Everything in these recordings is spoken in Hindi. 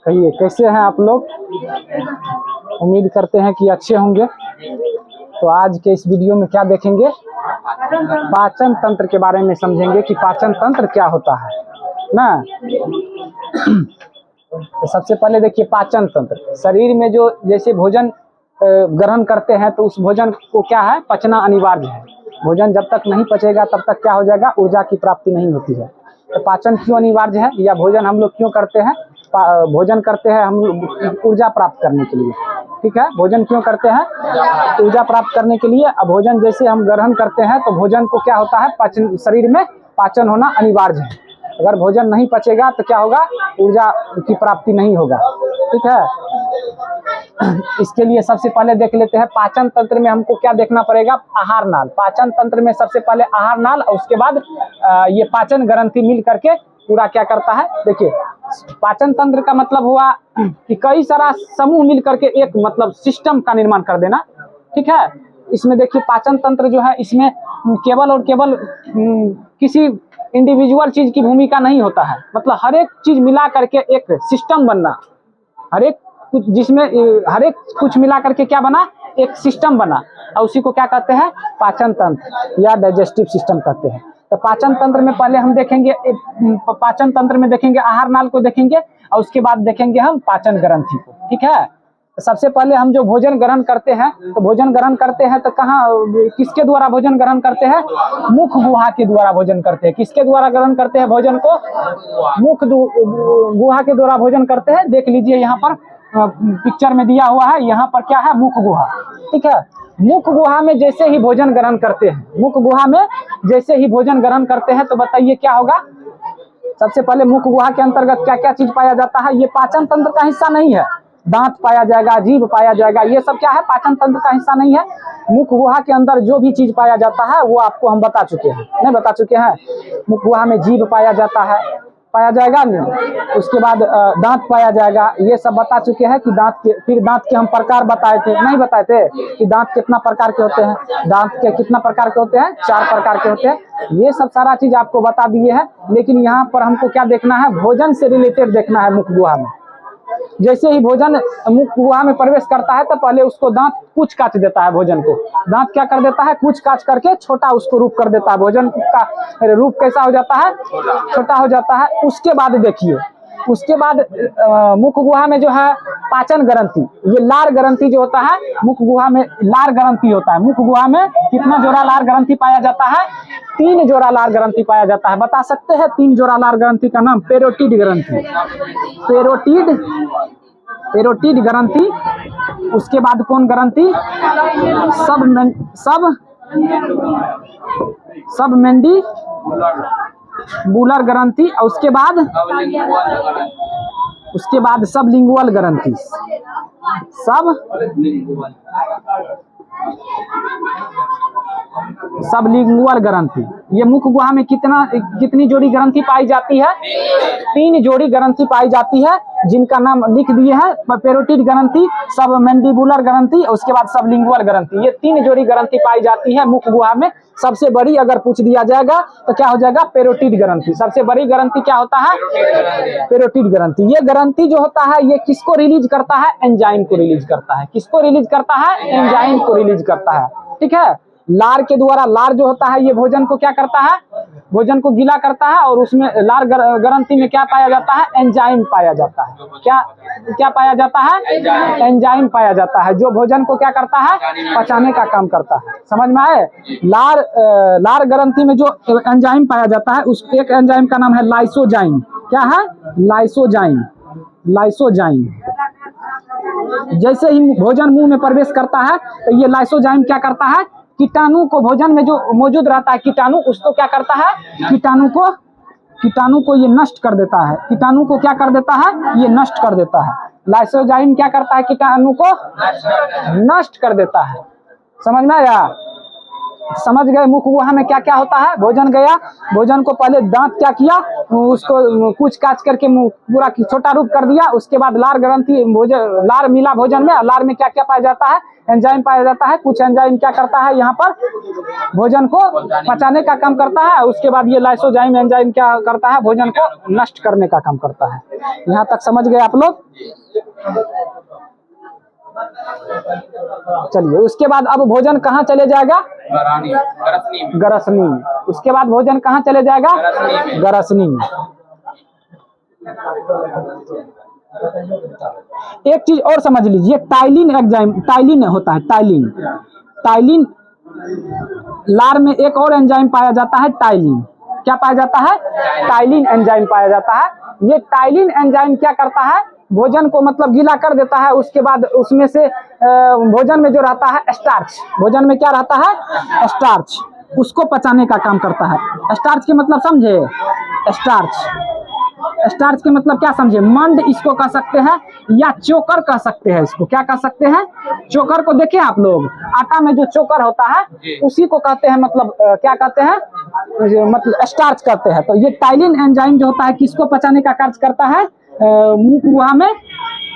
कहिए कैसे हैं आप लोग? उम्मीद करते हैं कि अच्छे होंगे। तो आज के इस वीडियो में क्या देखेंगे? पाचन तंत्र के बारे में समझेंगे कि पाचन तंत्र क्या होता है ना। तो सबसे पहले देखिए, पाचन तंत्र शरीर में जो जैसे भोजन ग्रहण करते हैं तो उस भोजन को क्या है, पचना अनिवार्य है। भोजन जब तक नहीं पचेगा तब तक क्या हो जाएगा, ऊर्जा की प्राप्ति नहीं होती है। तो पाचन क्यों अनिवार्य है, या भोजन हम लोग क्यों करते हैं? भोजन करते हैं हम लोग ऊर्जा प्राप्त करने के लिए। ठीक है, भोजन क्यों करते हैं? ऊर्जा प्राप्त करने के लिए। अब भोजन जैसे हम ग्रहण करते हैं तो भोजन को क्या होता है, पाचन, शरीर में पाचन होना अनिवार्य है। अगर भोजन नहीं पचेगा तो क्या होगा, ऊर्जा की प्राप्ति नहीं होगा। ठीक है, इसके लिए सबसे पहले देख लेते हैं पाचन तंत्र में हमको क्या देखना पड़ेगा, आहार नाल। पाचन तंत्र में सबसे पहले आहार नाल और उसके बाद ये पाचन ग्रंथि मिल करके पूरा क्या करता है। देखिए, पाचन तंत्र का मतलब हुआ कि कई सारा समूह मिल करके एक मतलब सिस्टम का निर्माण कर देना। ठीक है, इसमें देखिए पाचन तंत्र जो है, इसमें केवल और केवल किसी इंडिविजुअल चीज की भूमिका नहीं होता है। मतलब हर एक चीज मिला करके एक सिस्टम बनना, हर एक कुछ जिसमें हर एक कुछ मिला करके क्या बना, एक सिस्टम बना, और उसी को क्या कहते हैं, पाचन तंत्र या डाइजेस्टिव सिस्टम कहते हैं। तो पाचन तंत्र में पहले हम देखेंगे, पाचन तंत्र में देखेंगे आहार नाल को देखेंगे, और उसके बाद देखेंगे हम पाचन ग्रंथि को। ठीक है, तो सबसे पहले हम जो भोजन ग्रहण करते हैं, तो भोजन ग्रहण करते हैं तो कहाँ, किसके द्वारा भोजन ग्रहण करते हैं? मुख गुहा के द्वारा भोजन करते हैं। किसके द्वारा ग्रहण करते हैं भोजन को? मुख गुहा के द्वारा भोजन करते हैं। देख लीजिए यहाँ पर पिक्चर में दिया हुआ है, यहाँ पर क्या है, मुख गुहा। ठीक है, मुख गुहा में जैसे ही भोजन ग्रहण करते हैं, मुख गुहा में जैसे ही भोजन ग्रहण करते हैं तो बताइए क्या होगा। सबसे पहले मुख गुहा के अंतर्गत क्या क्या चीज पाया जाता है? ये पाचन तंत्र का हिस्सा नहीं है। दांत पाया जाएगा, जीभ पाया जाएगा, ये सब क्या है, पाचन तंत्र का हिस्सा नहीं है। मुख गुहा के अंदर जो भी चीज पाया जाता है वो आपको हम बता चुके हैं, नहीं बता चुके हैं? मुख गुहा में जीभ पाया जाता है, पाया जाएगा नहीं। उसके बाद दांत पाया जाएगा, ये सब बता चुके हैं कि दांत के, फिर दांत के हम प्रकार बताए थे, नहीं बताए थे कि दांत कितना प्रकार के होते हैं? दांत के कितना प्रकार के होते हैं? 4 प्रकार के होते हैं। ये सब सारा चीज आपको बता दिए हैं। लेकिन यहाँ पर हमको क्या देखना है, भोजन से रिलेटेड देखना है। मुख गुहा में जैसे ही भोजन मुख गुहा में प्रवेश करता है तो पहले उसको दांत कूच काच देता है। भोजन को दांत क्या कर देता है, कूच काच करके छोटा उसको रूप कर देता है। भोजन का रूप कैसा हो जाता है, छोटा हो जाता है। उसके बाद देखिए, उसके बाद मुख गुहा में जो है पाचन ग्रंथि, ये लार ग्रंथि जो होता है, मुख गुहा में लार ग्रंथि होता है। मुख गुहा में कितना जोड़ा लार ग्रंथि पाया जाता है? 3 जोड़ा लार ग्रंथि पाया जाता है। बता सकते हैं 3 जोड़ा लार ग्रंथि का नाम? पेरोटिड ग्रंथि, पेरोटिड ग्रंथि। उसके बाद कौन ग्रंथि? सब मेंडी बुलर ग्रंथि। और उसके बाद सब लिंगुअल ग्रंथि, सब लिंगुअल ग्रंथि। ये मुख गुहा में कितनी जोड़ी ग्रंथि पाई जाती है? 3 जोड़ी ग्रंथि पाई जाती है, जिनका नाम लिख दिए हैं, पेरोटिड ग्रंथि, सब मैंडिबुलर ग्रंथि, और उसके बाद सब लिंगुअल ग्रंथि। ये 3 जोड़ी ग्रंथि पाई जाती है मुख गुहा में। सबसे बड़ी अगर पूछ दिया जाएगा तो क्या हो जाएगा, पेरोटिड ग्रंथि। सबसे बड़ी ग्रंथि क्या होता है? पेरोटिड ग्रंथि। ये ग्रंथि जो होता है ये किसको रिलीज करता है? एंजाइम को रिलीज करता है। किसको रिलीज करता है? एंजाइम को रिलीज करता है। ठीक है, लार के द्वारा, लार जो होता है ये भोजन को क्या करता है, भोजन को गीला करता है, और उसमें लार ग्रंथि में क्या पाया जाता है? एंजाइम पाया जाता है। क्या पाया जाता है? एंजाइम पाया जाता है, जो भोजन को क्या करता है? पचाने का काम करता है। समझ में आए? लार ग्रंथि में जो एंजाइम पाया जाता है, उस एक एंजाइम का नाम है लाइसोजाइम। क्या है? लाइसोजाइम। जैसे ही भोजन मुंह में प्रवेश करता है तो ये लाइसोजाइम क्या करता है, कीटाणु को, भोजन में जो मौजूद रहता है कीटाणु, उसको क्या करता है, कीटाणु को ये नष्ट कर देता है। कीटाणु को क्या कर देता है, ये नष्ट कर देता है। लाइसोजाइम क्या करता है, कीटाणु को नष्ट कर देता है। समझ में आया? समझ गए मुख गुहा में क्या क्या होता है। भोजन गया, भोजन को पहले दांत क्या किया, उसको कूच काच करके मुंह पूरा छोटा रूप कर दिया। उसके बाद लार ग्रंथि भोजन, लार मिला भोजन में, लार में क्या क्या पाया जाता है, एंजाइम पाया जाता है। कुछ एंजाइम क्या करता है, यहाँ पर भोजन को पचाने का काम करता है। उसके बाद ये लाइसोजाइम एंजाइम क्या करता है, भोजन को नष्ट करने का काम करता है। यहाँ तक समझ गए आप लोग। चलिए उसके बाद अब भोजन कहाँ चले जाएगा, गरसनी में। उसके बाद भोजन कहाँ चले जाएगा, गरसनी में। एक चीज और समझ लीजिए, टाइलिन एंजाइम, टाइलिन होता है, टाइलिन, टाइलिन लार में एक और एंजाइम पाया जाता है, टाइलिन। क्या पाया जाता है, टाइलिन एंजाइम पाया जाता है। ये टाइलिन एंजाइम क्या करता है, भोजन को मतलब गीला कर देता है। उसके बाद उसमें से भोजन में जो रहता है स्टार्च, भोजन में क्या रहता है, स्टार्च, उसको पचाने का काम करता है। स्टार्च के मतलब समझे, स्टार्च, स्टार्च के मतलब क्या समझे, मंड इसको कह सकते हैं या चोकर कह सकते हैं। इसको क्या कह सकते हैं, चोकर को देखे आप लोग, आटा में जो चोकर होता है उसी को कहते हैं, मतलब क्या कहते हैं, मतलब स्टार्च कहते हैं। तो ये टाइलिन एंजाइम जो होता है किसको पचाने का कार्य करता है, मुख गुहा में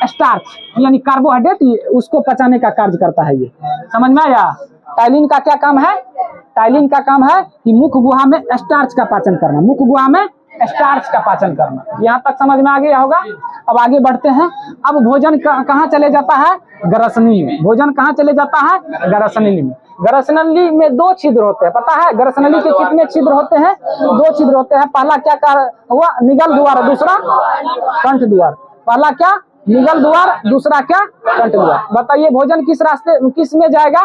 स्टार्च यानी कार्बोहाइड्रेट, उसको पचाने का कार्य करता है। ये समझ में आया। टाइलिन का क्या काम है, टाइलिन का काम है कि मुख गुहा में स्टार्च का पाचन करना, मुख गुहा में स्टार्च का पाचन करना। यहाँ तक समझ में आ गया होगा। अब आगे बढ़ते हैं। अब भोजन कहाँ चले जाता है, गरसनी में। भोजन कहाँ चले जाता है, गरसनी में। गरसनली में दो छिद्र होते हैं, पता है गरसनली के कितने छिद्र होते हैं, दो छिद्र होते हैं। पहला क्या हुआ, निगल द्वार, दूसरा कंठ द्वार। पहला क्या, निगल द्वार, दूसरा क्या, कंठ द्वार। बताइए भोजन किस रास्ते, किस में जाएगा,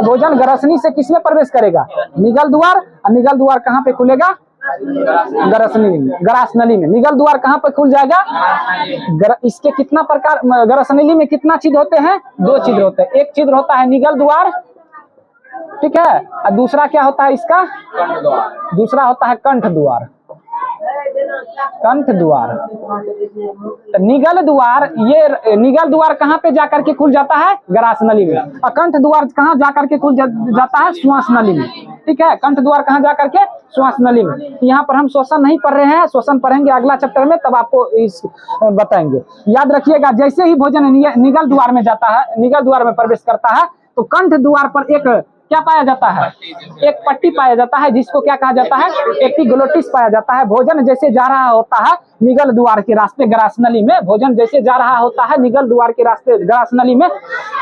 भोजन गरसनी से किस में प्रवेश करेगा, निगल द्वार। और निगल द्वार कहाँ पे खुलेगा, गरसनली में, गरासनली में। निगल द्वार कहाँ पर खुल जाएगा, इसके कितना प्रकार, गरसनली में कितना छिद्र होते हैं, दो छिद्र होते हैं। एक छिद्र होता है निगल द्वार, ठीक है, और दूसरा क्या होता है इसका, दूसरा होता है कंठ द्वार, कंठ द्वार। तो निगल द्वार, ये निगल द्वार कहाँ पे जाकर के खुल जाता है, गरासनली में। और कंठ द्वार कहाँ जाकर के खुल जाता है, श्वास नली में। ठीक है, कंठ द्वार कहाँ जाकर के, श्वास नली में। यहाँ पर हम श्वसन नहीं पढ़ रहे हैं, श्वसन पढ़ेंगे अगला चैप्टर में, तब आपको इस बताएंगे। याद रखिएगा, जैसे ही भोजन निगल द्वार में जाता है, निगल द्वार में प्रवेश करता है, तो कंठ द्वार पर एक क्या पाया जाता है, एक पट्टी पाया जाता है, जिसको क्या कहा जाता है, एपिग्लोटिस पाया जाता है। भोजन जैसे जा रहा होता है निगल द्वार के रास्ते गरासनली में, भोजन जैसे जा रहा होता है निगल द्वार के रास्ते गरासनली में,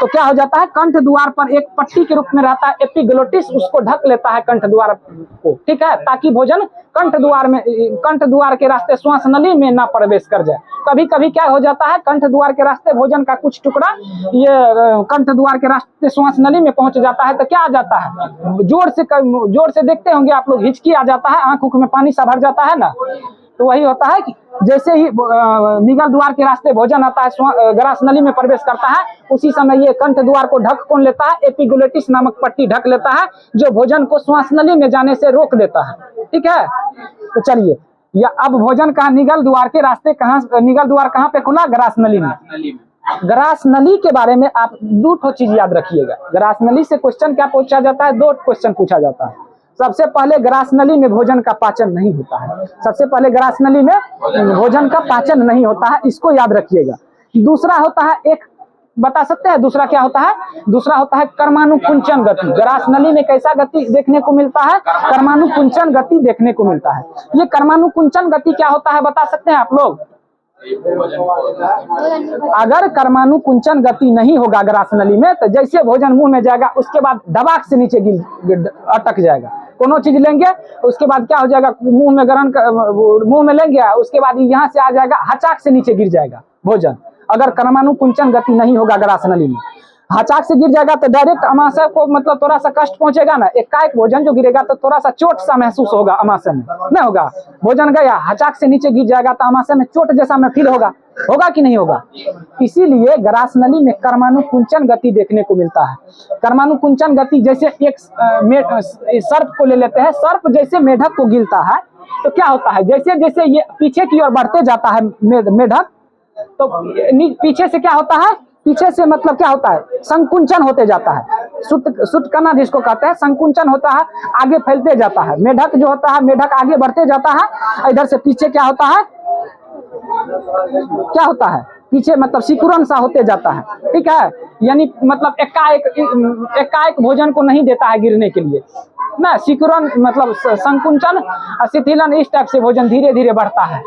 तो क्या हो जाता है, कंठ द्वार पर एक पट्टी के रूप में रहता है एपिग्लोटिस, उसको ढक लेता है कंठ द्वार को। ठीक है, ताकि भोजन कंठ द्वार में, कंठ द्वार के रास्ते श्वास नली में ना प्रवेश कर जाए। कभी कभी क्या हो जाता है, कंठ द्वार के रास्ते भोजन का कुछ टुकड़ा ये कंठ द्वार के रास्ते श्वास नली में पहुंच जाता है, तो क्या आ जाता है, जोर से देखते होंगे आप लोग, हिचकी आ जाता है, आंख उख में पानी सा भर जाता है ना। तो वही होता है कि जैसे ही निगल द्वार के रास्ते भोजन आता है, गरासनली में प्रवेश करता है, उसी समय ये कंठ द्वार को ढक कौन लेता है, एपिग्लोटिस नामक पट्टी ढक लेता है, जो भोजन को श्वास नली में जाने से रोक देता है। ठीक है, तो चलिए, या अब भोजन कहाँ, निगल द्वार के रास्ते कहाँ, निगल द्वार कहाँ पे खुला, गरासनली में। गरासनली के बारे में आप दो चीज याद रखिएगा। गरासनली से क्वेश्चन क्या पूछा जाता है, दो क्वेश्चन पूछा जाता है। सबसे पहले गरासनली में भोजन का पाचन नहीं होता है, सबसे पहले गरासनली में भोजन का पाचन नहीं होता है, इसको याद रखिएगा। दूसरा होता है, एक बता सकते हैं दूसरा क्या होता है, दूसरा होता है कर्मानुकुंचन गति। गरासनली में कैसा गति देखने को मिलता है, कर्मानुकुंचन गति देखने को मिलता है। ये कर्मानुकुंचन गति क्या होता है बता सकते हैं आप लोग। अगर कर्मानुकुंचन गति नहीं होगा गरासनली में, तो जैसे भोजन मुंह में जाएगा उसके बाद दबाक से नीचे अटक जाएगा। कोनो चीज लेंगे उसके बाद क्या हो जाएगा, मुंह में मुंह में लेंगे, उसके बाद यहाँ से आ जाएगा, हचाक से नीचे गिर जाएगा भोजन। अगर कर्मानुकुंचन गति नहीं होगा गरासनली में, हचाक से गिर जाएगा तो डायरेक्ट अमाशय को मतलब थोड़ा सा कष्ट पहुंचेगा ना। एकाएक भोजन जो गिरेगा तो थोड़ा सा चोट सा महसूस होगा अमाशय में, नहीं होगा। भोजन गया हचाक से नीचे गिर जाएगा तो अमाशय में चोट जैसा में फील होगा, होगा कि नहीं होगा। इसीलिए गरासनली में कर्मानुकुंचन गति देखने को मिलता है। कर्मानुकुंचन गति जैसे एक सर्प को ले लेते हैं, सर्प जैसे मेढक को गिरता है तो क्या होता है, जैसे जैसे ये पीछे की ओर बढ़ते जाता है मेढक, तो पीछे से क्या होता है, पीछे से मतलब क्या होता है, संकुंचन होते जाता है। सुटकना जिसको कहते हैं, संकुंचन होता है, आगे फैलते जाता है। मेढक जो होता है, मेढक आगे बढ़ते जाता है। इधर से पीछे क्या होता है, क्या होता है, पीछे मतलब सिकुड़न सा होते जाता है, ठीक है। यानी मतलब एकाएक भोजन को नहीं देता है गिरने के लिए ना, सिकुड़न मतलब संकुंचन, शिथिलन, इस टाइप से भोजन धीरे धीरे बढ़ता है।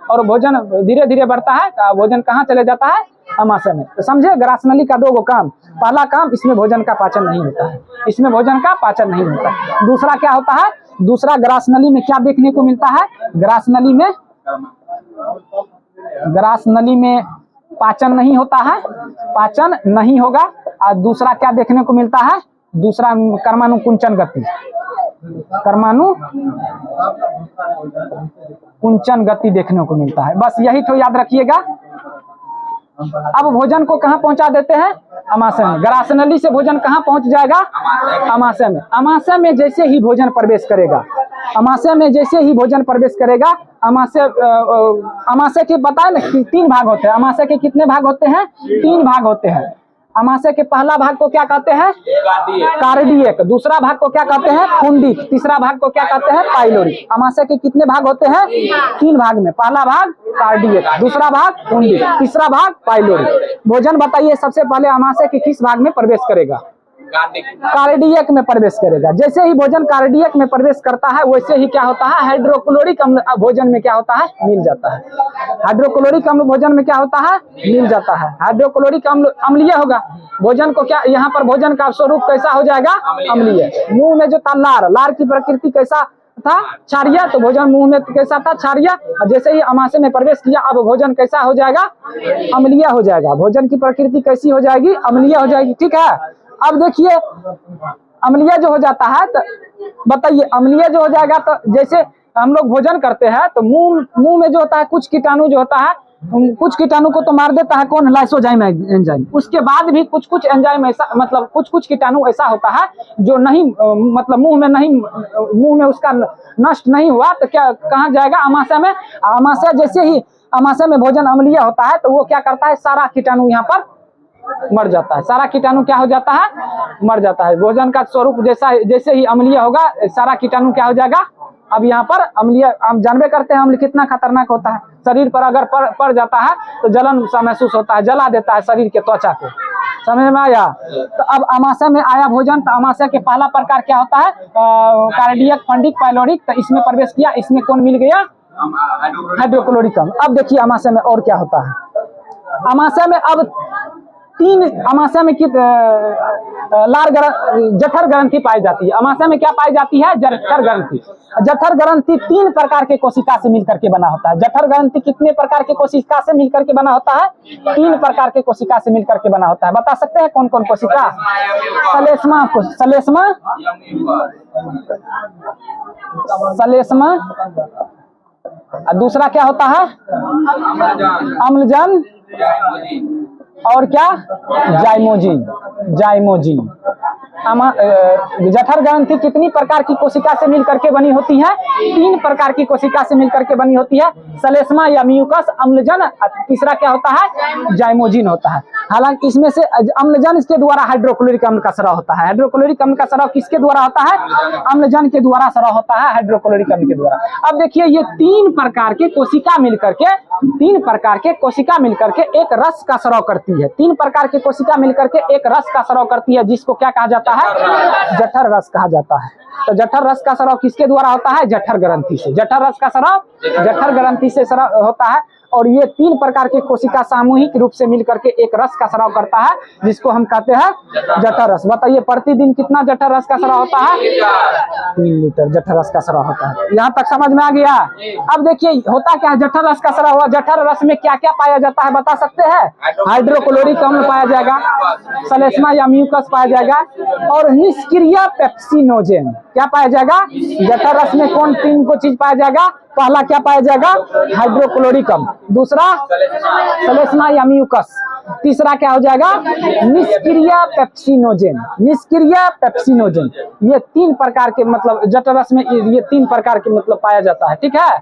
और भोजन धीरे धीरे बढ़ता है, भोजन कहाँ चले जाता है, अमाशय में। तो समझे, ग्रासनली का दो काम, पहला काम इसमें भोजन का पाचन नहीं होता है, इसमें भोजन का पाचन नहीं होता है। दूसरा क्या होता है, दूसरा ग्रासनली में क्या देखने को मिलता है, ग्रासनली में पाचन नहीं होता है, पाचन नहीं होगा। और दूसरा क्या देखने को मिलता है, दूसरा कर्मानुकुंचन गति, कुंचन गति देखने को मिलता है। बस यही तो याद रखिएगा। अब भोजन को कहाँ पहुंचा देते हैं, अमाशय में। ग्रासनली से भोजन कहाँ पहुंच जाएगा, अमाशय में। अमाशय में जैसे ही भोजन प्रवेश करेगा, अमाशय में जैसे ही भोजन प्रवेश करेगा, अमाशय के बताए ना कि 3 भाग होते हैं। अमाशय के कितने भाग होते हैं, 3 भाग होते हैं। अमाशय के पहला भाग को क्या कहते हैं, कार्डियक। दूसरा भाग को क्या कहते हैं, फुंडिक। तीसरा भाग को क्या कहते हैं, पाइलोरिक। अमाशय के कितने भाग होते हैं, 3 भाग में। पहला भाग कार्डियक, दूसरा भाग फुंडिक, तीसरा भाग पाइलोरिक। भोजन बताइए सबसे पहले अमाशय के किस भाग में प्रवेश करेगा, कार्डियक में प्रवेश करेगा। जैसे ही भोजन कार्डियक में प्रवेश करता है, वैसे ही क्या होता है, हाइड्रोक्लोरिक अम्ल भोजन में क्या होता है, मिल जाता है। हाइड्रोक्लोरिक अम्ल भोजन में क्या होता है, मिल जाता है। हाइड्रोक्लोरिक अम्ल अम्लीय होगा। भोजन को क्या, यहाँ पर भोजन का स्वरूप कैसा हो जाएगा, अम्लीय। मुंह में जो था लार की प्रकृति कैसा था, क्षारीय। तो भोजन मुंह में कैसा था, क्षारीय। जैसे ही अमाशय में प्रवेश किया, अब भोजन कैसा हो जाएगा, अम्लीय हो जाएगा। भोजन की प्रकृति कैसी हो जाएगी, अम्लीय हो जाएगी, ठीक है। अब देखिए अम्लीय जो हो जाता है, तो बताइए अम्लीय जो हो जाएगा, तो जैसे हम लोग भोजन करते हैं तो मुंह में जो होता है कुछ कीटाणु जो होता है, कुछ कीटाणु को तो मार देता है कौन, लाइसोजाइम एंजाइम। उसके बाद भी कुछ एंजाइम ऐसा, मतलब कुछ कीटाणु ऐसा होता है जो नहीं, मतलब मुंह में उसका नष्ट नहीं हुआ, तो क्या कहाँ जाएगा, अमाशय में। अमाशय जैसे ही अमाशय में भोजन अम्लीय होता है, तो वो क्या करता है, सारा कीटाणु यहाँ पर मर जाता है। सारा कीटाणु क्या हो जाता है, मर जाता है। भोजन का स्वरूप जैसे ही अम्लीय होगा, सारा कीटाणु क्या हो जाएगा। अब यहाँ पर अम्लीय, हम जानबे करते हैं अम्ल कितना खतरनाक होता है। शरीर पर अगर पड़ जाता है तो जलन सा महसूस होता है, जला देता है शरीर के त्वचा को। समझ में आया। तो अब अमाशय में आया भोजन, तो अमाशय के पहला प्रकार क्या होता है, कार्डियक, फंडिक, पाइलोरिक। तो इसमें प्रवेश किया, इसमें कौन मिल गया, हाइड्रोक्लोरिक अम्ल। अब देखिए अमाशय में और क्या होता है। अमाशय में अब 3 अमाशय में जठर ग्रंथि पाई जाती है। अमाशय में क्या पाई जाती है, जठर ग्रंथि। जठर ग्रंथि 3 प्रकार के कोशिका से मिलकर के बना होता है। जठर ग्रंथि कितने प्रकार के कोशिका से मिलकर के बना होता है, 3 प्रकार के कोशिका से मिलकर के बना होता है। बता सकते हैं कौन कौन कोशिका, सलेस्मा, दूसरा क्या होता है, अम्लजन, और क्या, जाइमोजिन। जठर ग्रंथि कितनी प्रकार की कोशिका से मिलकर के बनी होती है, 3 प्रकार की कोशिका से मिलकर के बनी होती है। सलेस्मा या म्यूकस, अम्लजन, तीसरा क्या होता है, जाइमोजिन होता है। हालांकि इसमें से अम्लजन इसके द्वारा हाइड्रोक्लोरिक अम्ल का स्राव होता है। हाइड्रोक्लोरिक अम्ल का स्राव किसके द्वारा होता है, अम्लजन के द्वारा स्राव होता है, हाइड्रोक्लोरिक अम्ल के द्वारा। अब देखिए ये 3 प्रकार के कोशिका मिलकर के, 3 प्रकार के कोशिका मिलकर के एक रस का स्राव करती है। 3 प्रकार की कोशिका मिलकर के एक रस का स्राव करती है, जिसको क्या कहा जाता है, जठर रस कहा जाता है। तो जठर रस का स्राव किसके द्वारा होता है, जठर ग्रंथि से। जठर रस का स्राव जठर ग्रंथि से स्राव होता है। और ये 3 प्रकार के कोशिका सामूहिक रूप से मिलकर के एक रस का स्राव करता है, जिसको हम कहते हैं जठर रस। बताइए प्रतिदिन कितना जठर रस का स्राव होता है, 3 लीटर जठर रस का स्राव होता है। यहाँ तक समझ में आ गया। अब देखिए होता क्या है, जठर रस का स्राव हुआ, जठर रस में क्या क्या पाया जाता है बता सकते हैं, हाइड्रोक्लोरिक अम्ल पाया जाएगा, सलेस्मा या म्यूकस पाया जाएगा, और निष्क्रिय पेप्सिनोजेन क्या पाया जाएगा। जठर रस में कौन 3 को चीज पाया जाएगा, पहला क्या पाया जाएगा, हाइड्रोक्लोरिक अम्ल, दूसरा सलेस्मा या म्यूकस, तीसरा क्या हो जाएगा, निष्क्रिय पेप्सिनोजेन। निष्क्रिय पेप्सिनोजेन ये 3 प्रकार के, मतलब जठर रस में ये 3 प्रकार के मतलब पाया जाता है, ठीक है।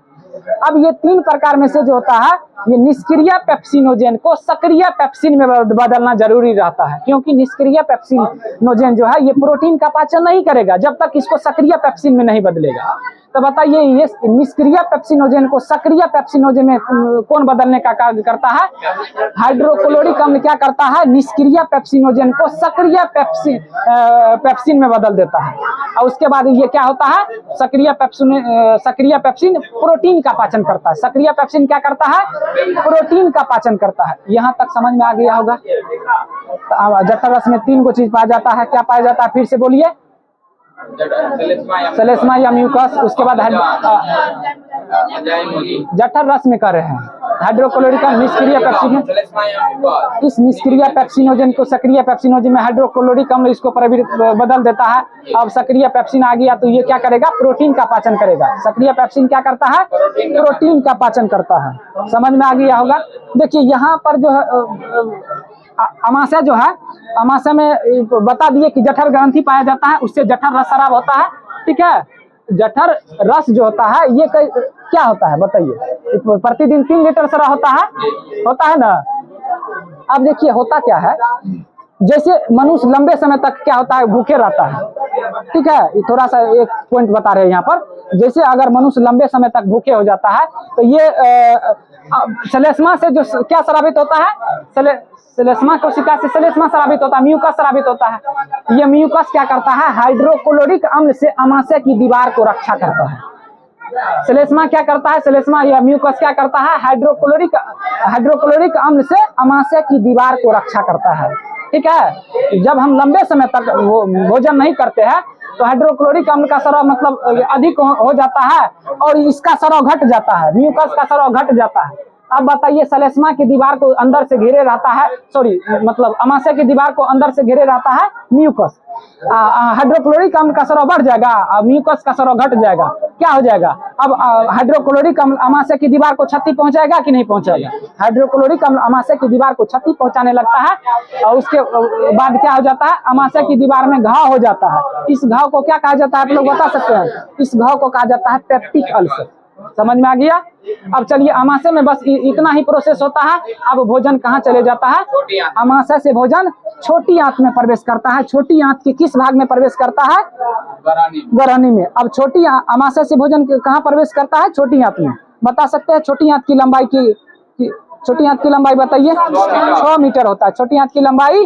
अब ये 3 प्रकार में से जो होता है, ये निष्क्रिय पेप्सिनोजेन को सक्रिय पेप्सिन में बदलना जरूरी रहता है, क्योंकि निष्क्रिय पेप्सिनोजेन जो है ये प्रोटीन का पाचन नहीं करेगा जब तक इसको सक्रिय पेप्सिन में नहीं बदलेगा। तो बताइए ये निष्क्रिय पेप्सिनोजेन को सक्रिय पेप्सिनोजेन में कौन बदलने का कार्य करता है? हाइड्रोक्लोरिक अम्ल क्या करता है? निष्क्रिय पेप्सिनोजेन को सक्रिय पेप्सिन में बदल देता है। और उसके बाद ये क्या होता है? सक्रिय पेप्सिन प्रोटीन का पाचन करता है। सक्रिय पेप्सिन क्या करता है? प्रोटीन का पाचन करता है। यहाँ तक समझ में आ गया होगा। जठर रस में 3 चीज पाया जाता है। क्या पाया जाता है? फिर से बोलिए। सेलेस्मा या म्यूकस। उसके बाद जठर रस में कर रहे हैं हाइड्रोक्लोरिक अम्ल निष्क्रिय पेप्सिनोजेन। इस निष्क्रिय पेप्सिनोजेन को सक्रिय पेप्सिनोजेन में हाइड्रोक्लोरिक अम्ल इसको बदल देता है। अब सक्रिय पेप्सिन आ गया तो ये क्या करेगा? प्रोटीन का पाचन करेगा। सक्रिय पेप्सिन क्या करता है? प्रोटीन का पाचन करता है। समझ में आ गया होगा। देखिए यहाँ पर जो है अमाशय जो है, अमाशय में बता दिए कि जठर ग्रंथि पाया जाता है, उससे जठर रस स्राव होता है। ठीक है, जठर रस जो होता है ये क्या होता है बताइए? प्रतिदिन 3 लीटर स्राव होता है ना। अब देखिए होता क्या है, जैसे मनुष्य लंबे समय तक क्या होता है? भूखे रहता है। ठीक है, ये थोड़ा सा एक पॉइंट बता रहे हैं यहाँ पर। जैसे अगर मनुष्य लंबे समय तक भूखे हो जाता है तो ये सेलेस्मा से जो क्या स्रावित होता है? सेलेस्मा कोशिका से सेलेस्मा स्रावित होता है, म्यूकस स्रावित होता है। ये म्यूकस क्या करता है? हाइड्रोक्लोरिक अम्ल से अमाशय की दीवार को रक्षा करता है। सेलेस्मा क्या करता है? सेलेस्मा या म्यूकस क्या करता है? हाइड्रोक्लोरिक अम्ल से अमाशय की दीवार को रक्षा करता है। ठीक है, जब हम लंबे समय तक भोजन नहीं करते हैं तो हाइड्रोक्लोरिक अम्ल का स्राव मतलब अधिक हो जाता है और इसका स्राव घट जाता है, म्यूकस का स्राव घट जाता है। अब बताइए सेलेस्मा की दीवार को अंदर से घेरे रहता है, मतलब अमाशय की दीवार को अंदर से घेरे रहता है म्यूकस। हाइड्रोक्लोरिक अम्ल का स्राव बढ़ जाएगा और म्यूकस का स्राव घट जाएगा। क्या हो जाएगा? अब हाइड्रोक्लोरिक अम्ल अमाशय की दीवार को क्षति पहुंचाएगा कि नहीं पहुंचाएगा? हाइड्रोक्लोरिक अम्ल अमाशय की दीवार को क्षति पहुंचाने लगता है और उसके बाद क्या हो जाता है? अमाशय की दीवार में घाव हो जाता है। इस घाव को क्या कहा जाता है? आप लोग बता सकते हैं? इस घाव को कहा जाता है पेप्टिक अल्सर। समझ में आ गया। अब चलिए अमाशय में बस इतना ही प्रोसेस होता है। अब भोजन कहाँ चले जाता है? अमाशय से भोजन छोटी आंत में प्रवेश करता है। छोटी आंत के किस भाग में प्रवेश करता है? गरानी में। अब छोटी अमाशय से भोजन कहाँ प्रवेश करता है? छोटी आंत में। बता सकते हैं छोटी आंत की लंबाई छोटी आंत की लंबाई बताइए? 6 मीटर होता है। छोटी आंत की लंबाई,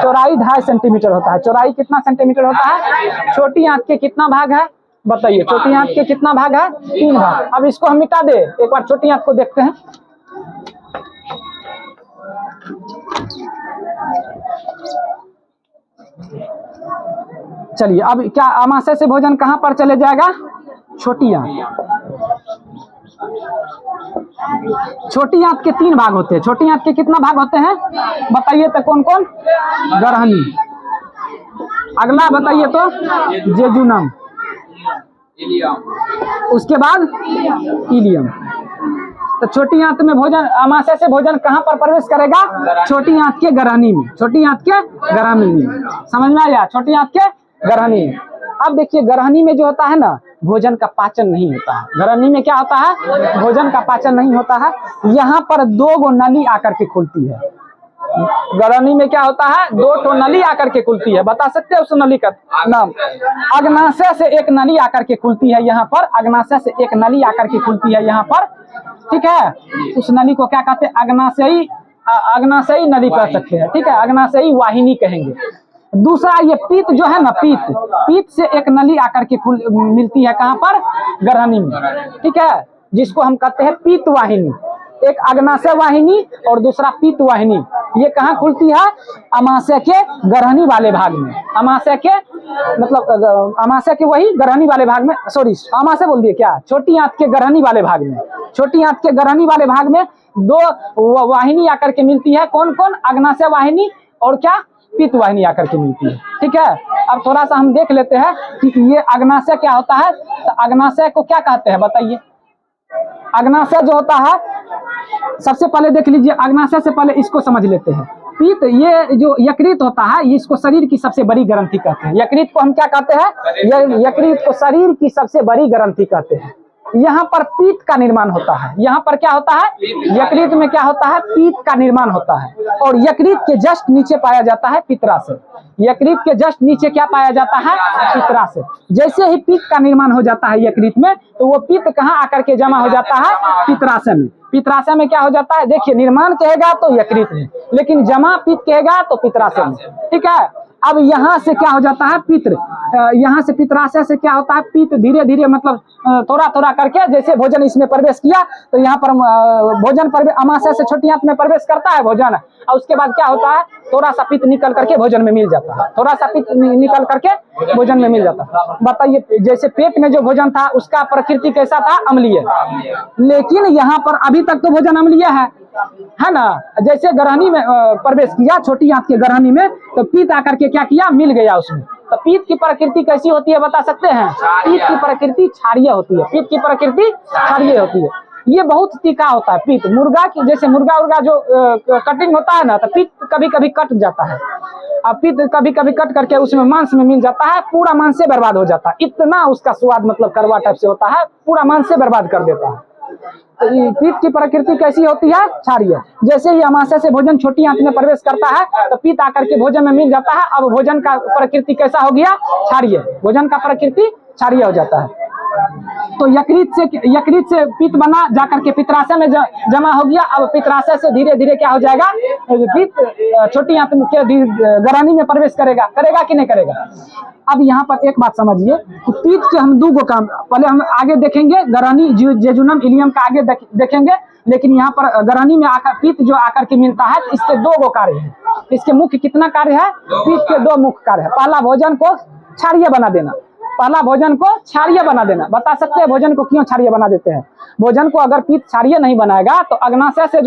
चौड़ाई 2.5 सेंटीमीटर होता है। चौड़ाई कितना सेंटीमीटर होता है? छोटी आंत के कितना भाग है बताइए? छोटी आंत के कितना भाग है? 3 भाग। अब इसको हम मिटा दे, एक बार छोटी आंत को देखते हैं। चलिए अब क्या अमाशय से भोजन कहाँ पर चले जाएगा? छोटी आंत। छोटी आंत के 3 भाग होते हैं। छोटी आंत के कितना भाग होते हैं बताइए तो? कौन कौन? गरहनी। अगला बताइए तो? जेजुनम। उसके बाद इलियम। तो छोटी आंत में भोजन, अमाशय से भोजन कहाँ पर प्रवेश करेगा? छोटी आंत के गरहनी में। छोटी आंत के गरहनी में। समझ में आया? छोटी आंत के गरहनी में। अब देखिए गरहनी में जो होता है ना, भोजन का पाचन नहीं होता है। गरहनी में क्या होता है? भोजन का पाचन नहीं होता है। यहाँ पर 2 नली आकर के खुलती है। गरहनी में क्या होता है? 2 नली आकर के खुलती है। बता सकते हैं उस नली का नाम? अग्नाशय से एक नली आकर के खुलती है यहाँ पर। अग्नाशय से एक नली आकर के खुलती है यहाँ पर। ठीक है, उस नली को क्या कहते हैं? अग्नाशयी नली कह सकते हैं। ठीक है, अग्नाशयी वाहिनी कहेंगे। दूसरा ये पीत जो है ना, पीत से एक नली आकर के मिलती है कहाँ पर? गरहनी में। ठीक है, जिसको हम कहते हैं पीत वाहिनी। एक अग्नाशय वाहिनी और दूसरा पीत वाहिनी। ये कहाँ खुलती है? अमाशय के गरहनी वाले भाग में। अमाशय के मतलब अमाशय के वही गरहनी वाले भाग में, अमाशय बोल दिए क्या? छोटी आंत के गरहनी वाले भाग में। छोटी आंत के गरहनी वाले भाग में 2 वाहिनी आकर के मिलती है। कौन कौन? अग्नाशय वाहिनी और क्या? पीत वाहिनी आकर के मिलती है। ठीक है, अब थोड़ा सा हम देख लेते हैं कि ये अग्नाशय क्या होता है। तो अग्नाशय को क्या कहते हैं बताइए? अग्नाशय जो होता है, सबसे पहले देख लीजिए, अग्नाशय से पहले इसको समझ लेते हैं। पीत, ये जो यकृत होता है, इसको शरीर की सबसे बड़ी ग्रंथि कहते हैं। यकृत को हम क्या कहते हैं? यकृत को शरीर की सबसे बड़ी ग्रंथि कहते हैं। यहाँ पर पीत का निर्माण होता है। यहाँ पर क्या होता है? यकृत में क्या होता है? पीत का निर्माण होता है। और यकृत के जस्ट नीचे पाया जाता है पित्राशय। यकृत के जस्ट नीचे क्या पाया जाता है? पित्राशय। जैसे ही पीत का निर्माण हो जाता है यकृत में, तो वो पीत कहाँ आकर के जमा हो जाता है? पित्राशय में। पित्राशय में क्या हो जाता है? देखिए, निर्माण कहेगा तो यकृत में, लेकिन जमा पीत कहेगा तो पित्राशय में। ठीक है। अब यहाँ से क्या हो जाता है? पित्र। यहाँ से पित्राशय से क्या होता है? पीत धीरे धीरे मतलब थोड़ा थोड़ा करके जैसे भोजन इसमें प्रवेश किया, तो यहाँ पर भोजन अमाशय से छोटी आंत में प्रवेश करता है भोजन, और उसके बाद क्या होता है? थोड़ा सा पित्त निकल करके भोजन में मिल जाता है। थोड़ा सा पित्त निकल करके भोजन में मिल जाता है। बताइए, जैसे पेट में जो भोजन था उसका प्रकृति कैसा था? अम्लीय। लेकिन यहाँ पर अभी तक तो भोजन अम्लीय है ना। जैसे ग्रहणी में प्रवेश किया, छोटी आंत के ग्रहणी में, तो पीत आकर के क्या किया? मिल गया उसमें। तो पीत की प्रकृति कैसी होती है बता सकते हैं? पीत की प्रकृति क्षारीय होती है। पीत की प्रकृति क्षारीय होती है। ये बहुत तीखा होता है पीत। मुर्गा की जैसे मुर्गा जो कटिंग होता है ना, तो पीत कभी कभी कट जाता है। अब पीत कभी कभी कट करके उसमें मांस में मिल जाता है, पूरा मांस से बर्बाद हो जाता है। इतना उसका स्वाद मतलब कड़वा टाइप से होता है, पूरा मांस से बर्बाद कर देता है। तो पीत की प्रकृति कैसी होती है? क्षारीय। जैसे ही अमाशय से भोजन छोटी आंत में प्रवेश करता है, तो पीत आकर के भोजन में मिल जाता है। अब भोजन का प्रकृति कैसा हो गया? क्षारीय। भोजन का प्रकृति क्षारीय हो जाता है। तो यकृत से पित्त बना, जाकर के पित्राशय में जमा हो गया। अब पित्राशय से धीरे धीरे क्या हो जाएगा? पित्त छोटी आंत के ग्रहणी में प्रवेश करेगा कि नहीं करेगा? अब यहाँ पर एक बात समझिए कि पित्त के हम दो काम पहले हम आगे देखेंगे, ग्रहणी जेजुनम इलियम का आगे देखेंगे, लेकिन यहाँ पर ग्रहणी में आकर पित्त जो आकर के मिलता है, इसके दो कार्य है। इसके मुख्य कितना कार्य है? पित्त के दो मुख्य कार्य है। पहला, भोजन को क्षारीय बना देना। पहला, भोजन को क्षारीय बना देना। बता सकते हैं भोजन को क्यों क्षारीय बना देते हैं? भोजन को अगर पित्त क्षारीय नहीं बनाएगा, तो अग्नाशय से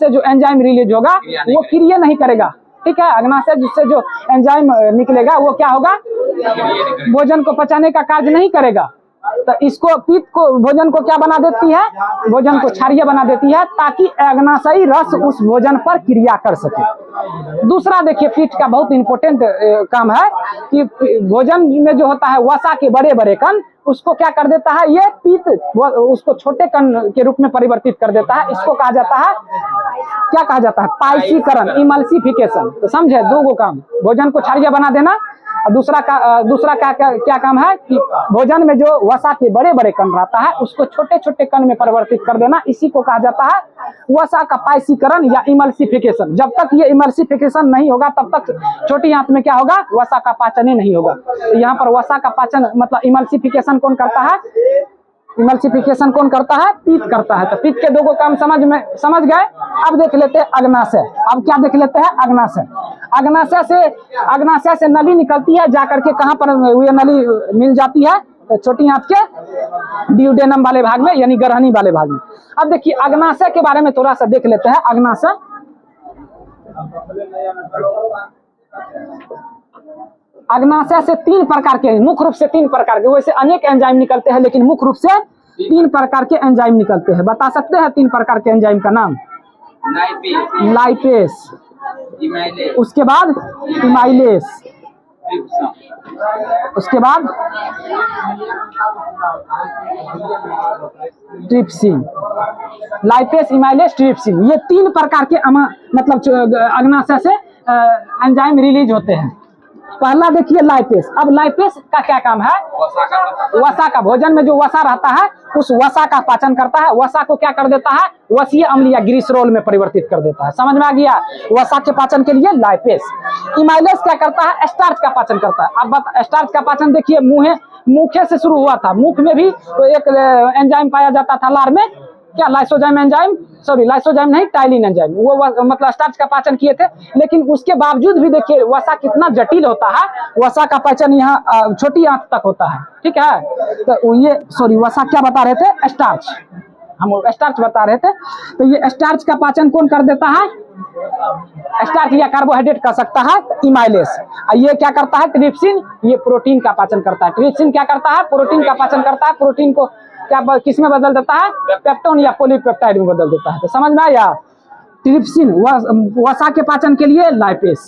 जो एंजाइम रिलीज होगा वो क्रिया नहीं करेगा। ठीक है। अग्नाशय जिससे जो एंजाइम निकलेगा वो क्या होगा? भोजन को पचाने का कार्य नहीं करेगा। तो इसको पित्त को भोजन को क्या बना देती है? भोजन को क्षारीय बना देती है, ताकि अग्नाशयी रस उस भोजन पर क्रिया कर सके। दूसरा देखिए, पित्त का बहुत इंपॉर्टेंट काम है कि भोजन में जो होता है वसा के बड़े बड़े कण, उसको क्या कर देता है? ये पित्त उसको छोटे कण के रूप में परिवर्तित कर देता है। इसको कहा जाता है, क्या कहा जाता है? पाइसीकरण, इमल्सिफिकेशन। तो समझे, दो काम, भोजन को क्षारीय बना देना, और दूसरा क्या काम है कि भोजन में जो वसा के बड़े बड़े कण रहता है उसको छोटे छोटे कण में परिवर्तित कर देना। इसी को कहा जाता है वसा का पाइसीकरण या इमल्सिफिकेशन। जब तक ये इमल्सिफिकेशन नहीं होगा, तब तक छोटी आंत में क्या होगा? वसा का पाचन ही नहीं होगा। तो यहाँ पर वसा का पाचन मतलब इमल्सिफिकेशन कौन करता है? इमल्सिफिकेशन कौन करता है? पित्त करता है। तो पित्त के दो काम समझ गए। अब देख लेते हैं अग्नाशय। अब क्या देख लेते हैं? अग्नाशय। अग्नाशय से नली निकलती है, जाकर के कहाँ पर ये नली मिल जाती है? तो छोटी आंत के ड्यूडेनम वाले भाग में, यानी ग्रहणी वाले भाग में। अब देखिए, अग्नाशय के बारे में थोड़ा सा देख लेते हैं। अग्नाशय से तीन प्रकार के, मुख्य रूप से तीन प्रकार के, वैसे अनेक एंजाइम निकलते हैं, लेकिन मुख्य रूप से तीन प्रकार के एंजाइम निकलते हैं। बता सकते हैं तीन प्रकार के एंजाइम का नाम? लाइपेस, उसके बाद इमाइलेस, उसके बाद ट्रिप्सिन। लाइपेस, इमाइलेस, ट्रिप्सिन, ये तीन प्रकार के मतलब अग्नाशय से एंजाइम रिलीज होते हैं। पहला देखिए लाइपेस। अब लाइपेस का क्या काम है? वसा का, भोजन में जो वसा रहता है उस वसा का पाचन करता है। वसा को क्या कर देता है? वसीय अम्ल या ग्लिसरॉल में परिवर्तित कर देता है। समझ में आ गया? वसा के पाचन के लिए लाइपेस। इमाइलेस क्या करता है? स्टार्च का पाचन करता है। अब स्टार्च का पाचन देखिए, मुखे से शुरू हुआ था। मुख में भी तो एक एंजाइम पाया जाता था लार में, क्या? लाइसोजाइम एंजाइम, सॉरी लाइसोजाइम नहीं, टाइलिन एंजाइम। वो मतलब स्टार्च का पाचन किए थे। लेकिन उसके बावजूद भी देखिए वसा कितना जटिल होता है। वसा का पाचन यहाँ छोटी आंत तक होता है। ठीक है। तो ये वसा क्या बता रहे थे? स्टार्च, हम स्टार्च बता रहे थे। तो ये स्टार्च का पाचन कौन कर देता है? स्टार्च या कार्बोहाइड्रेट कर सकता है इमाइलेस। ये क्या करता है? ट्रिप्सिन, ये प्रोटीन का पाचन करता है। ट्रिप्सिन क्या करता है? प्रोटीन का पाचन करता है। प्रोटीन को क्या किस में बदल देता है? पेप्टोन या पॉलीपेप्टाइड में बदल देता है। तो समझ में आया? ट्रिप्सिन वसा के पाचन के लिए लाइपेस,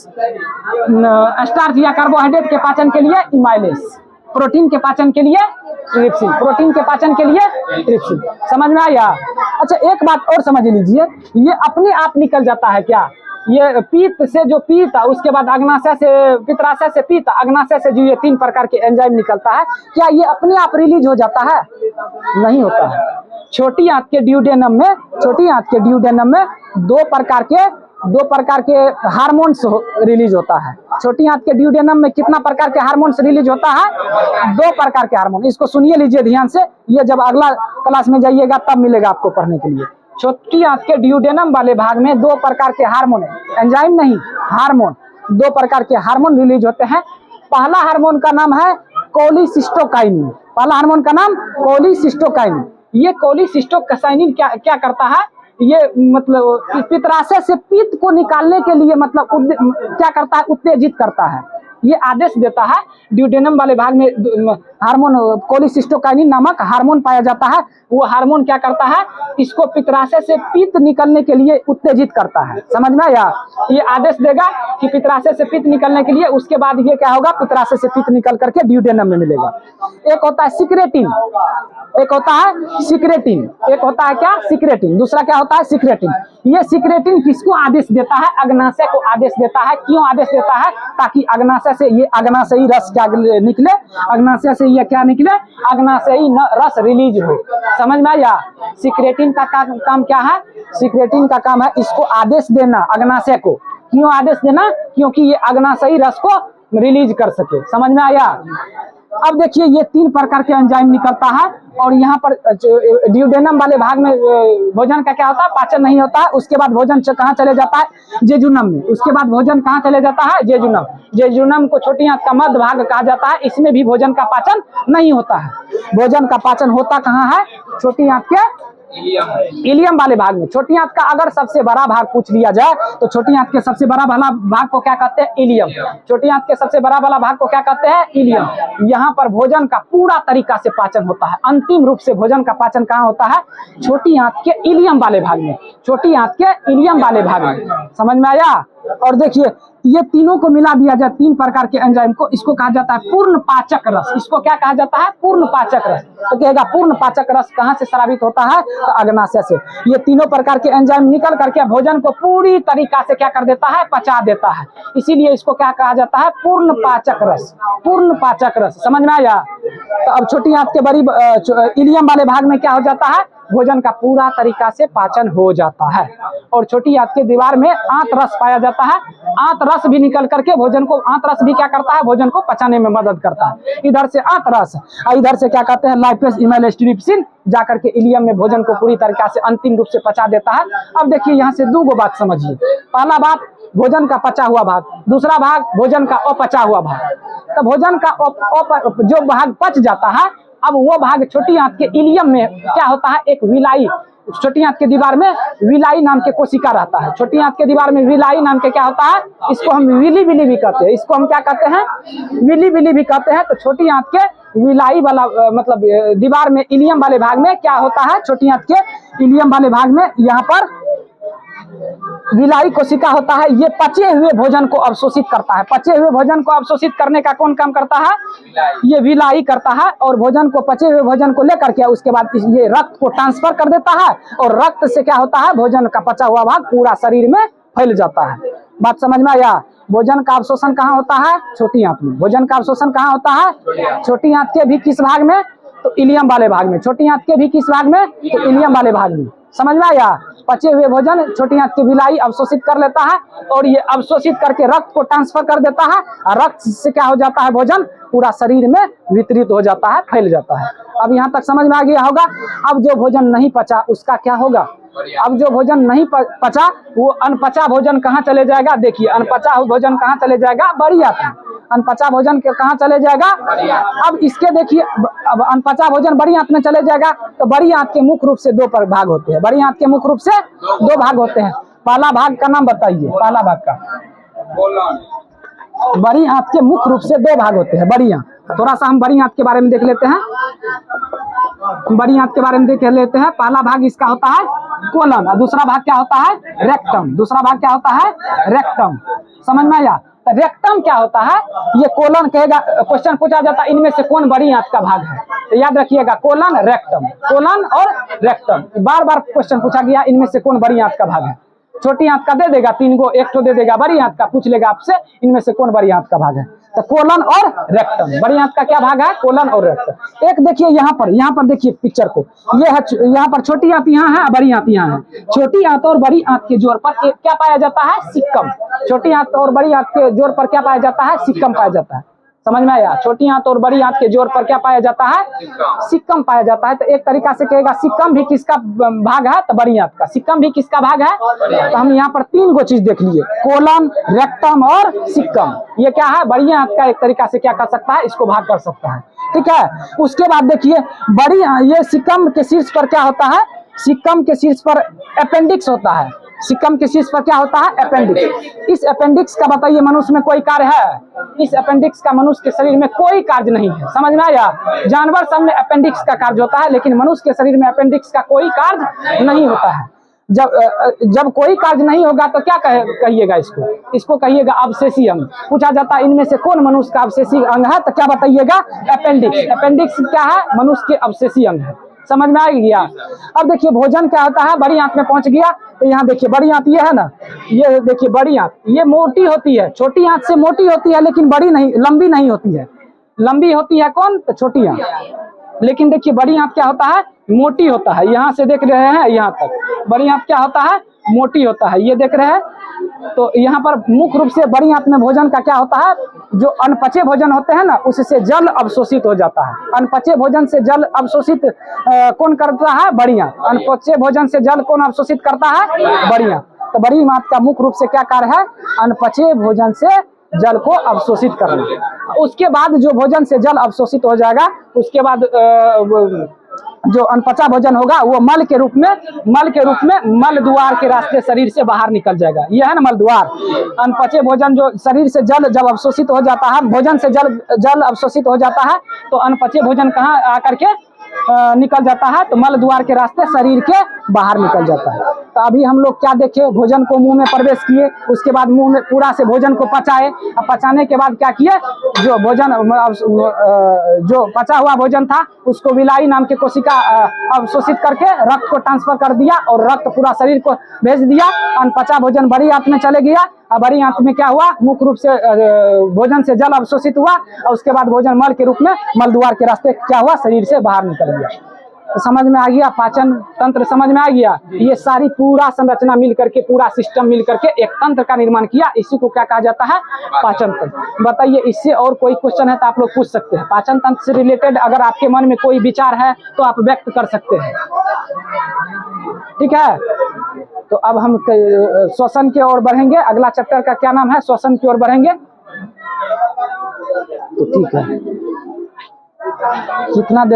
स्टार्च या कार्बोहाइड्रेट के पाचन के लिए इमाइलेस, प्रोटीन के पाचन के लिए ट्रिप्सिन, प्रोटीन के पाचन के लिए ट्रिप्सिन। समझ में आया? अच्छा एक बात और समझ लीजिए, ये अपने आप निकल जाता है क्या? ये पीत से जो पीत, उसके बाद अग्नाशय से, पित्राशय से पीत, अग्नाशय से जो ये 3 प्रकार के एंजाइम निकलता है, क्या ये अपने आप रिलीज हो जाता है? नहीं होता है। छोटी आंत के ड्यूडेनम में, छोटी आंत के ड्यूडेनम में दो प्रकार के हार्मोन्स रिलीज होता है। छोटी आंत के ड्यूडेनम में कितना प्रकार के हार्मोन्स रिलीज होता है? 2 प्रकार के हार्मोन। इसको सुनिए लीजिए ध्यान से, ये जब अगला क्लास में जाइएगा तब मिलेगा आपको पढ़ने के लिए। छोटी आंत के ड्यूडेनम वाले भाग में 2 प्रकार के हार्मोन, एंजाइम नहीं हार्मोन, 2 प्रकार के हार्मोन रिलीज होते हैं। पहला हार्मोन का नाम है कोलिसिस्टोकाइनिन। पहला हार्मोन का नाम कोलिसिस्टोकाइनिन। ये कोलिसिस्टोकाइनिन क्या करता है? ये मतलब पित्राशय से पित्त को निकालने के लिए मतलब क्या करता है? उत्तेजित करता है। ये आदेश देता है। ड्यूडेनम वाले भाग में हार्मोन कोलिसिस्टोकाइनिन नामक हार्मोन पाया जाता है। वो हार्मोन क्या करता है? इसको पित्राशय से पित्त निकलने के लिए उत्तेजित करता है। समझ में आया? ये आदेश देगा कि पित्राशय से पित्त निकलने के लिए, उसके बाद ये क्या होगा? पित्राशय से पित्त निकल करके ड्यूडेनम में मिलेगा। एक होता है सिक्रेटिन, एक होता है सिक्रेटिन, एक होता है क्या? सिक्रेटिन। दूसरा क्या होता है? सिक्रेटिन। ये सिक्रेटिन किसको आदेश देता है? अग्नाशय को आदेश देता है। क्यों आदेश देता है? ताकि अग्नाशय से ये अग्नाशयी रस क्या निकले, अग्नाशय से ये क्या निकले? अग्नाशयी रस रिलीज हो। समझ में आया? सिक्रेटिन का काम क्या है? सिक्रेटिन का काम है इसको आदेश देना अग्नाशय को। क्यों आदेश देना? क्योंकि ये अग्नाशयी रस को रिलीज कर सके। समझ में आया? अब देखिए ये 3 प्रकार के एंजाइम निकलता है और यहाँ पर ड्यूडेनम वाले भाग में भोजन का क्या होता है? पाचन नहीं होता है। उसके बाद भोजन कहाँ चले जाता है? जेजुनम में। उसके बाद भोजन कहाँ चले जाता है? जेजुनम। जेजुनम को छोटी आंत का मध्य भाग कहा जाता है। इसमें भी भोजन का पाचन नहीं होता है। भोजन का पाचन होता कहाँ है? छोटी आंत के इलियम वाले भाग में। छोटी आंत का अगर सबसे बड़ा भाग पूछ लिया जाए तो छोटी आंत के सबसे बड़ा वाला भाग को क्या कहते हैं? इलियम। छोटी आंत के सबसे बड़ा वाला भाग को क्या कहते हैं? इलियम। यहाँ पर भोजन का पूरा तरीका से पाचन होता है। अंतिम रूप से भोजन का पाचन कहाँ होता है? छोटी आंत के इलियम वाले भाग में। छोटी आंत के इलियम वाले भाग में। समझ में आया? और देखिए ये तीनों को मिला दिया जाए 3 प्रकार के एंजाइम को, इसको कहा जाता है पूर्ण पाचक रस। इसको क्या कहा जाता है? पूर्ण पाचक रस। तो कहेगा पूर्ण पाचक रस कहाँ से स्रावित होता है? तो अग्नाशय से। ये तीनों प्रकार के एंजाइम निकल करके भोजन को पूरी तरीका से क्या कर देता है? पचा देता है। इसीलिए इसको क्या कहा जाता है? पूर्ण पाचक रस। पूर्ण पाचक रस। समझ में आया? तो अब छोटी आंत के बड़ी इलियम वाले भाग में क्या हो जाता है? भोजन का पूरा तरीका से पाचन हो जाता है। और छोटी आंत के दीवार में आंत रस पाया जाता है। आंत रस भी निकल करके भोजन को, आंत रस भी क्या करता है? भोजन को पचाने में मदद करता है। इधर से आंत रस, इधर से क्या कहते हैं? लाइपेज इमेल्स्ट्रिप्सिन जाकर के इलियम में भोजन को पूरी तरीका से अंतिम रूप से पचा देता है। अब देखिए यहाँ से 2 बात समझिए। पहला बात भोजन का पचा हुआ भाग, दूसरा भाग भोजन का अपचा हुआ भाग। तो भोजन का जो भाग पच जाता है, अब वो भाग छोटी आंत के इलियम में क्या होता है? एक विलाई, छोटी आंत के दीवार में विलाई नाम के कोशिका रहता है। छोटी आंत के दीवार में विलाई नाम के क्या होता है? इसको हम विली विली भी कहते हैं। इसको हम क्या कहते हैं? विली विली भी कहते हैं। तो छोटी आंत के विलाई वाला मतलब दीवार में इलियम वाले भाग में क्या होता है? छोटी आंत के इलियम वाले भाग में यहाँ पर विलाई कोशिका होता है। ये पचे हुए भोजन को अवशोषित करता है। पचे हुए भोजन को अवशोषित करने का कौन काम करता है? ये विलाई करता है। और भोजन को, पचे हुए भोजन को लेकर के उसके बाद ये रक्त को ट्रांसफर कर देता है। और रक्त से क्या होता है? भोजन का पचा हुआ भाग पूरा शरीर में फैल जाता है। बात समझ में आया? भोजन का अवशोषण कहाँ होता है? छोटी आंत में। भोजन का अवशोषण कहाँ होता है? छोटी आंत के भी किस भाग में? तो इलियम वाले भाग में। छोटी आंत के भी किस भाग में? तो इलियम वाले भाग में। समझ में आया? पचे हुए भोजन छोटी आंत की विलाई अवशोषित कर लेता है और ये अवशोषित करके रक्त को ट्रांसफर कर देता है। और रक्त से क्या हो जाता है? भोजन पूरा शरीर में वितरित हो जाता है, फैल जाता है। अब यहाँ तक समझ में आ गया होगा। अब जो भोजन नहीं पचा उसका क्या होगा? अब जो भोजन नहीं पचा वो अनपचा भोजन कहाँ चले जाएगा? देखिए अनपचा भोजन कहाँ चले जाएगा? बड़ी आंत में। अनपचा भोजन कहाँ चले जाएगा? अब इसके देखिए, अब अनपचा भोजन बड़ी आंत में चले जाएगा। तो बड़ी आंत के मुख्य रूप से 2 भाग होते हैं। बड़ी आंत के मुख्य रूप से 2 भाग होते हैं। पहला भाग का नाम बताइए। पहला भाग का, बड़ी आंत के मुख्य रूप से 2 भाग होते हैं। बड़ी आंत, थोड़ा सा हम बड़ी आंत के बारे में देख लेते हैं। बड़ी आंत के बारे में देख लेते हैं। पहला भाग इसका होता है कोलन और दूसरा भाग क्या होता है? रेक्टम। दूसरा भाग क्या होता है? रेक्टम। समझ में आया? तो रेक्टम क्या होता है, ये कोलन कहेगा, क्वेश्चन पूछा जाता है इनमें से कौन बड़ी आंत का भाग है, तो याद रखिएगा कोलन रेक्टम, कोलन और रेक्टम, बार बार क्वेश्चन पूछा गया इनमें से कौन बड़ी आंत का भाग है। छोटी आंत का दे देगा 3 गो, 1 ठो दे देगा बड़ी आंत का, पूछ लेगा आपसे इनमें से कौन बड़ी आंत का भाग है, तो कोलन और रेक्टम, बड़ी आंत का क्या भाग है, कोलन और रेक्टम। एक देखिए यहाँ पर देखिए पिक्चर को, ये है यहाँ पर छोटी आंत यहाँ है, बड़ी आंत यहाँ है। छोटी आंत और बड़ी आंत के जोड़ पर क्या पाया जाता है, सिक्कम। छोटी आंत और बड़ी आंत के जोड़ पर क्या पाया जाता है, सिक्कम पाया जाता है। समझ में आया, छोटी आंत और बड़ी आंत के जोड़ पर क्या पाया जाता है, सिक्कम पाया जाता है। तो एक तरीका से कहेगा सिक्कम भी किसका भाग है, तो बड़ी आंत का। सिक्कम भी किसका भाग है, तो हम यहाँ पर 3 गो चीज देख लिए, कोलन, रेक्टम और सिक्कम। ये क्या है, बड़ी आंत का एक तरीका से क्या कर सकता है, इसको भाग कर सकता है, ठीक है। उसके बाद देखिए बड़ी, ये सिक्कम के शीर्ष पर क्या होता है, सिक्कम के शीर्ष पर अपेंडिक्स होता है। सिक्कम के शीर्ष पर क्या होता है, अपेंडिक्स। इस अपेंडिक्स का बताइए मनुष्य में कोई कार्य है, इस अपेंडिक्स का मनुष्य के शरीर में कोई कार्य नहीं है। समझ में आया, जानवर सब में अपेंडिक्स का कार्य होता है, लेकिन मनुष्य के शरीर में अपेंडिक्स का कोई कार्य नहीं होता है। जब कोई कार्य नहीं होगा तो क्या कहिएगा इसको कहिएगा अवशेषी अंग। पूछा जाता है इनमें से कौन मनुष्य का अवशेषी अंग है, तो क्या बताइएगा, अपेंडिक्स। अपेंडिक्स क्या है, मनुष्य के अवशेषी अंग है। समझ में आ गया। अब देखिए भोजन क्या होता है, बड़ी आंत में पहुंच गया, तो यहाँ देखिए बड़ी आंत ये है ना, ये देखिए बड़ी आंत ये मोटी होती है, छोटी आंत से मोटी होती है, लेकिन बड़ी नहीं, लंबी नहीं होती है। लंबी होती है कौन, तो छोटी आंत। लेकिन देखिए बड़ी आंत क्या होता है, मोटी होता है। यहाँ से देख रहे हैं यहाँ तक, बड़ी आंत क्या होता है, मोटी होता है, ये देख रहे हैं। तो यहाँ पर मुख्य रूप से बड़ी आंत में भोजन का क्या होता है, जो अनपचे भोजन होते हैं ना, उससे जल अवशोषित हो जाता है। अनपचे भोजन से जल अवशोषित कौन करता है, बड़ी आंत। अनपचे भोजन से जल कौन अवशोषित करता है, बड़ी आंत। तो बड़ी आंत का मुख्य रूप से क्या कार्य है, अनपचे भोजन से जल को अवशोषित करना। उसके बाद जो भोजन से जल अवशोषित हो जाएगा, उसके बाद जो अनपचा भोजन होगा वो मल के रूप में मल द्वार के रास्ते शरीर से बाहर निकल जाएगा। यह है ना मल द्वार। अनपचे भोजन जो शरीर से जल जब अवशोषित हो जाता है, भोजन से जल अवशोषित हो जाता है, तो अनपचे भोजन कहाँ आकर के निकल जाता है, तो मल द्वार के रास्ते शरीर के बाहर निकल जाता है। तो अभी हम लोग क्या देखे, भोजन को मुंह में प्रवेश किए, उसके बाद मुंह में पूरा से भोजन को पचाए। अब पचाने के बाद क्या किए, जो भोजन जो पचा हुआ भोजन था उसको विलाई नाम के कोशिका अवशोषित करके रक्त को ट्रांसफर कर दिया, और रक्त पूरा शरीर को भेज दिया। अनपचा भोजन बड़ी आंत में चले गया। अब बड़ी आंत में क्या हुआ, मुख्य रूप से भोजन से जल अवशोषित हुआ, और उसके बाद भोजन मल के रूप में मल द्वार के रास्ते क्या हुआ, शरीर से बाहर निकल गया। तो समझ में आ गया, पाचन तंत्र समझ में आ गया। ये सारी पूरा संरचना मिल करके, पूरा सिस्टम मिल करके एक तंत्र का निर्माण किया। इसी को क्या कहा जाता है, पाचन तंत्र। बताइए इससे और कोई क्वेश्चन है तो आप लोग पूछ सकते हैं। पाचन तंत्र से रिलेटेड अगर आपके मन में कोई विचार है तो आप व्यक्त कर सकते हैं, ठीक है। तो अब हम श्वसन की ओर बढ़ेंगे। अगला चैप्टर का क्या नाम है, श्वसन की ओर बढ़ेंगे। तो ठीक है, कितना देर